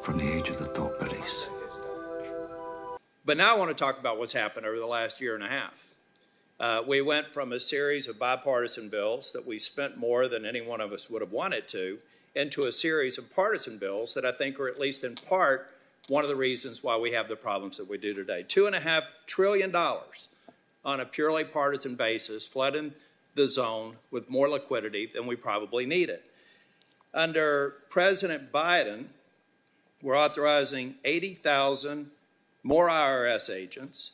from the age of the thought police. But now I want to talk about what's happened over the last year and a half. We went from a series of bipartisan bills that we spent more than any one of us would have wanted to, into a series of partisan bills that I think are, at least in part, one of the reasons why we have the problems that we do today. $2.5 trillion on a purely partisan basis, flooding the zone with more liquidity than we probably needed. Under President Biden, we're authorizing 80,000 more IRS agents.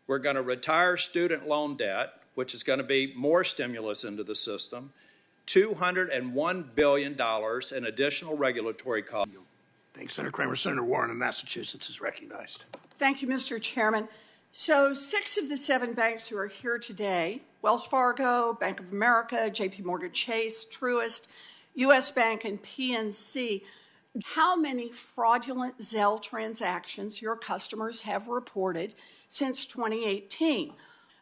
We're going to retire student loan debt, which is going to be more stimulus into the system, $201 billion in additional regulatory costs. Thanks, Senator Kramer. Senator Warren of Massachusetts is recognized. Thank you, Mr. Chairman. So 6 of the 7 banks who are here today, Wells Fargo, Bank of America, JP Morgan Chase, Truist, U.S. Bank, and PNC, how many fraudulent Zelle transactions your customers have reported since 2018?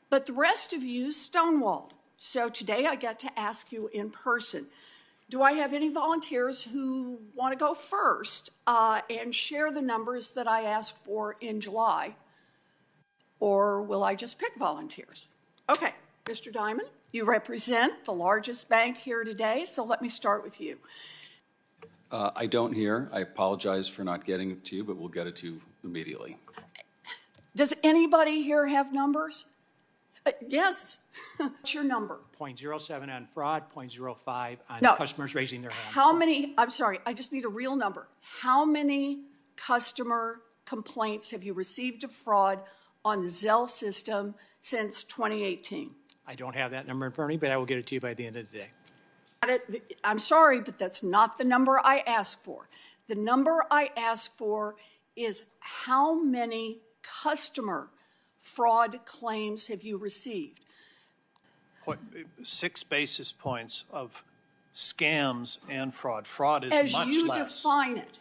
But the rest of you stonewalled. So today I get to ask you in person. Do I have any volunteers who want to go first and share the numbers that I asked for in July? Or will I just pick volunteers? Okay, Mr. Diamond, you represent the largest bank here today, so let me start with you. I don't hear. I apologize for not getting it to you, but we'll get it to you immediately. Does anybody here have numbers? Yes. What's your number? 0.07 on fraud, 0.05 on No. customers raising their hand. How many, I'm sorry, I just need a real number. How many customer complaints have you received of fraud on the Zelle system since 2018? I don't have that number in front of me, but I will get it to you by the end of the day. I'm sorry, but that's not the number I asked for. The number I asked for is how many customer fraud claims have you received? 6 basis points of scams and fraud. Fraud is As much you less. define it,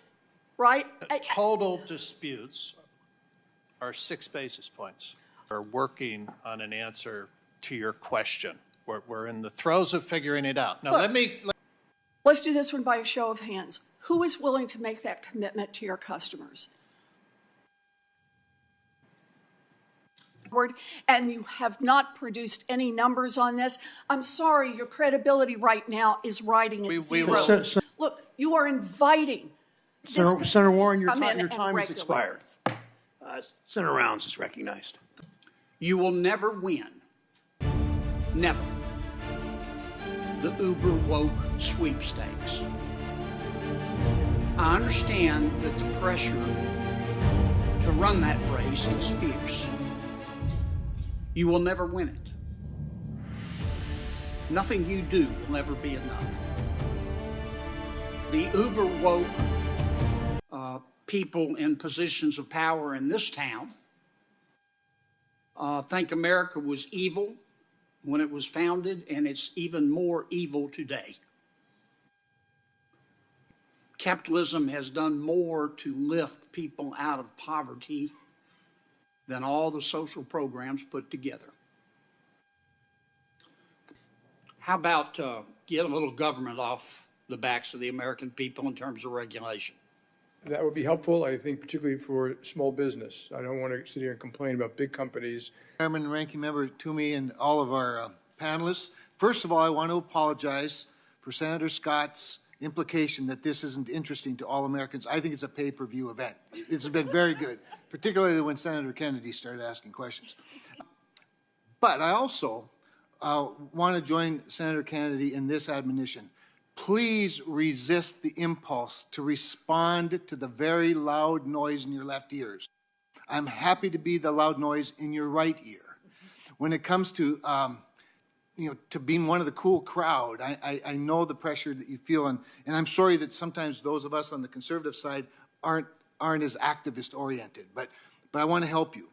right? Total disputes are 6 basis points. We're working on an answer to your question. We're in the throes of figuring it out. Now, Look, let's do this one by a show of hands. Who is willing to make that commitment to your customers? And you have not produced any numbers on this. I'm sorry, your credibility right now is riding at zero. Look, you are inviting. Senator Warren, your time has regulate. expired. Senator Rounds is recognized. You will never win. Never. The uber woke sweepstakes. I understand that the pressure to run that race is fierce. You will never win it. Nothing you do will ever be enough. The uber woke people in positions of power in this town think America was evil when it was founded, and it's even more evil today. Capitalism has done more to lift people out of poverty than all the social programs put together. How about get a little government off the backs of the American people in terms of regulation? That would be helpful, I think, particularly for small business. I don't want to sit here and complain about big companies. Chairman, Ranking Member Toomey, and all of our panelists. First of all, I want to apologize for Senator Scott's implication that this isn't interesting to all Americans. I think it's a pay-per-view event. It's been very good, particularly when Senator Kennedy started asking questions. But I also want to join Senator Kennedy in this admonition. Please resist the impulse to respond to the very loud noise in your left ears. I'm happy to be the loud noise in your right ear. When it comes to to being one of the cool crowd, I know the pressure that you feel, and I'm sorry that sometimes those of us on the conservative side aren't as activist oriented, but I want to help you.